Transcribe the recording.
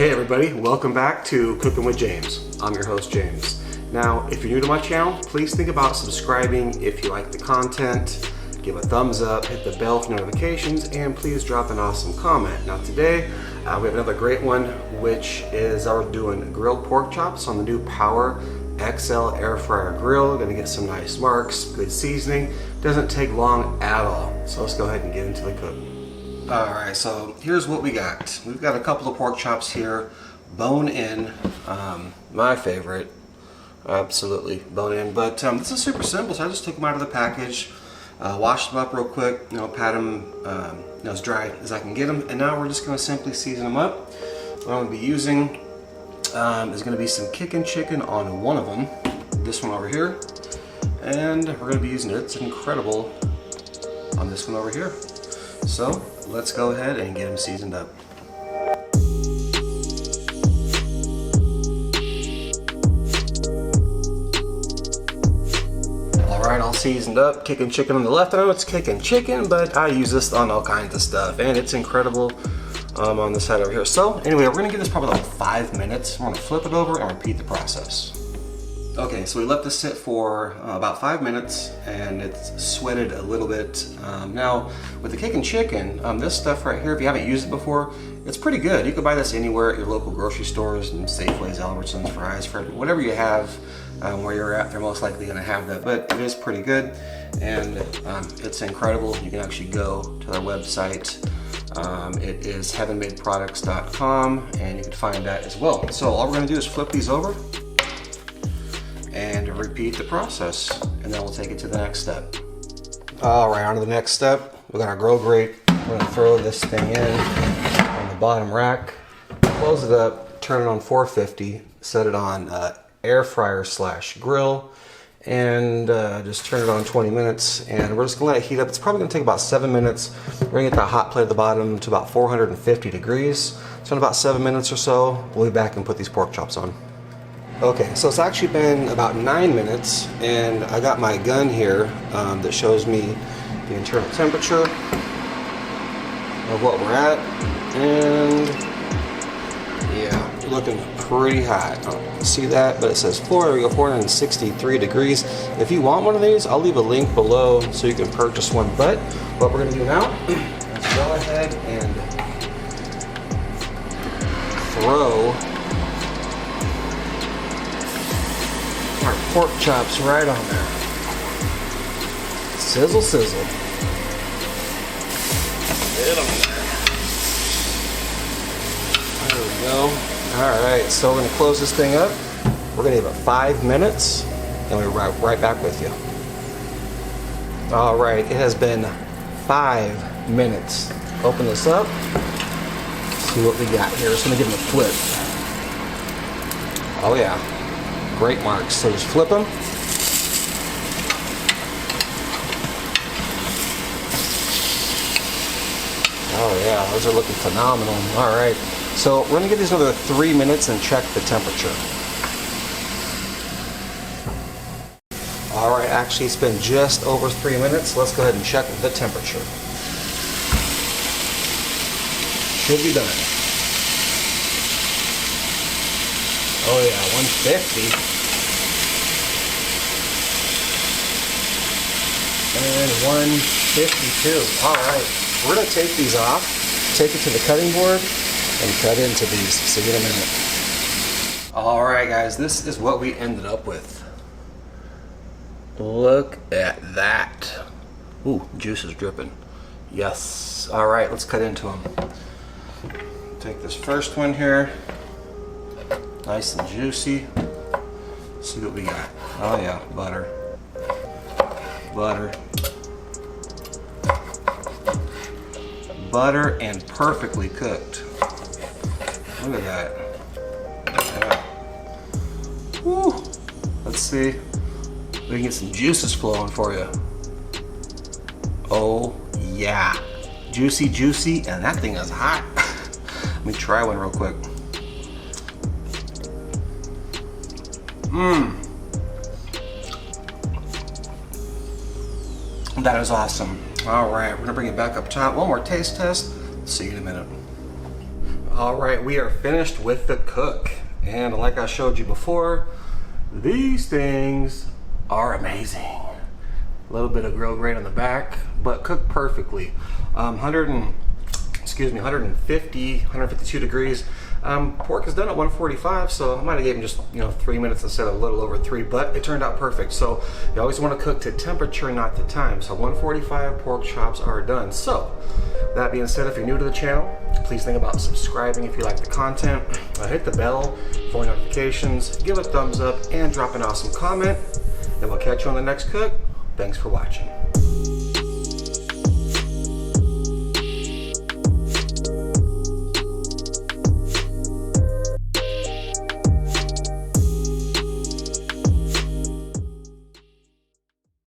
Hey everybody, welcome back to Cooking with James. I'm your host James. Now, if you're new to my channel, please think about subscribing if you like the content. Give a thumbs up, hit the bell for notifications, and please drop an awesome comment. Now today, we have another great one, which is our doing grilled pork chops on the new Power XL air fryer grill. Gonna get some nice marks, good seasoning. Doesn't take long at all. So let's go ahead and get into the cook. All right, so here's what we got. We've got a couple of pork chops here, bone in, my favorite, absolutely bone in. But this is super simple, so I just took them out of the package, washed them up real quick, pat them as dry as I can get them, and now we're just gonna simply season them up. What I'm gonna be using is gonna be some kickin' chicken on one of them, this one over here, and we're gonna be using It's Incredible on this one over here. So let's go ahead and get them seasoned up. Alright, all seasoned up. Kickin' chicken on the left. I know it's kickin' chicken, but I use this on all kinds of stuff, and It's Incredible on the side over here. So anyway, we're gonna give this probably like 5 minutes. We're gonna flip it over and repeat the process. Okay, so we let this sit for about 5 minutes, and it's sweated a little bit. Now, with the kickin' chicken, this stuff right here, if you haven't used it before, it's pretty good. You can buy this anywhere at your local grocery stores, and Safeways, Albertsons, Fry's, whatever you have where you're at, they're most likely gonna have that, but it is pretty good, and It's Incredible. You can actually go to their website. It is heavenmadeproducts.com, and you can find that as well. So all we're gonna do is flip these over and repeat the process, and then we'll take it to the next step. All right, on to the next step. We got our grill grate. We're gonna throw this thing in on the bottom rack, close it up, turn it on 450, set it on air fryer / grill, and just turn it on 20 minutes, and we're just gonna let it heat up. It's probably gonna take about 7 minutes. We're gonna get that hot plate at the bottom to about 450 degrees. So in about 7 minutes or so, we'll be back and put these pork chops on. Okay, so it's actually been about 9 minutes, and I got my gun here that shows me the internal temperature of what we're at, and yeah, looking pretty hot. I don't know if you can see that, but it says 463 degrees. If you want one of these, I'll leave a link below so you can purchase one. But what we're gonna do now is go ahead and throw our pork chops right on there. Sizzle, sizzle. Get on there. There we go. Alright, so we're going to close this thing up. We're going to give it 5 minutes, and we'll be right back with you. Alright, it has been 5 minutes. Open this up. See what we got here. Just going to give them a flip. Oh yeah. Great marks. So just flip them. Oh yeah, those are looking phenomenal. All right, so we're gonna give these another 3 minutes and check the temperature. All right, actually it's been just over 3 minutes. Let's go ahead and check the temperature. Should be done. Oh yeah, 150. And 152. All right, we're gonna take these off, take it to the cutting board, and cut into these. See you in a minute. All right, guys, this is what we ended up with. Look at that. Ooh, juice is dripping. Yes. All right, let's cut into them. Take this first one here. Nice and juicy. See what we got. Oh yeah, butter. Butter. Butter and perfectly cooked. Look at that. Yeah. Woo. Let's see. We can get some juices flowing for you. Oh yeah. Juicy, juicy, and that thing is hot. Let me try one real quick. Mmm. That is awesome. All right, we're gonna bring it back up top. One more taste test. See you in a minute. All right, we are finished with the cook. And like I showed you before, these things are amazing. A little bit of grill grate on the back, but cooked perfectly. 150, 152 degrees. Pork is done at 145, so I might have given just 3 minutes instead of a little over 3, but it turned out perfect. So you always want to cook to temperature, not to time. So 145 pork chops are done. So that being said, if you're new to the channel, please think about subscribing if you like the content. Hit the bell for notifications, give a thumbs up, and drop an awesome comment. And we'll catch you on the next cook. Thanks for watching.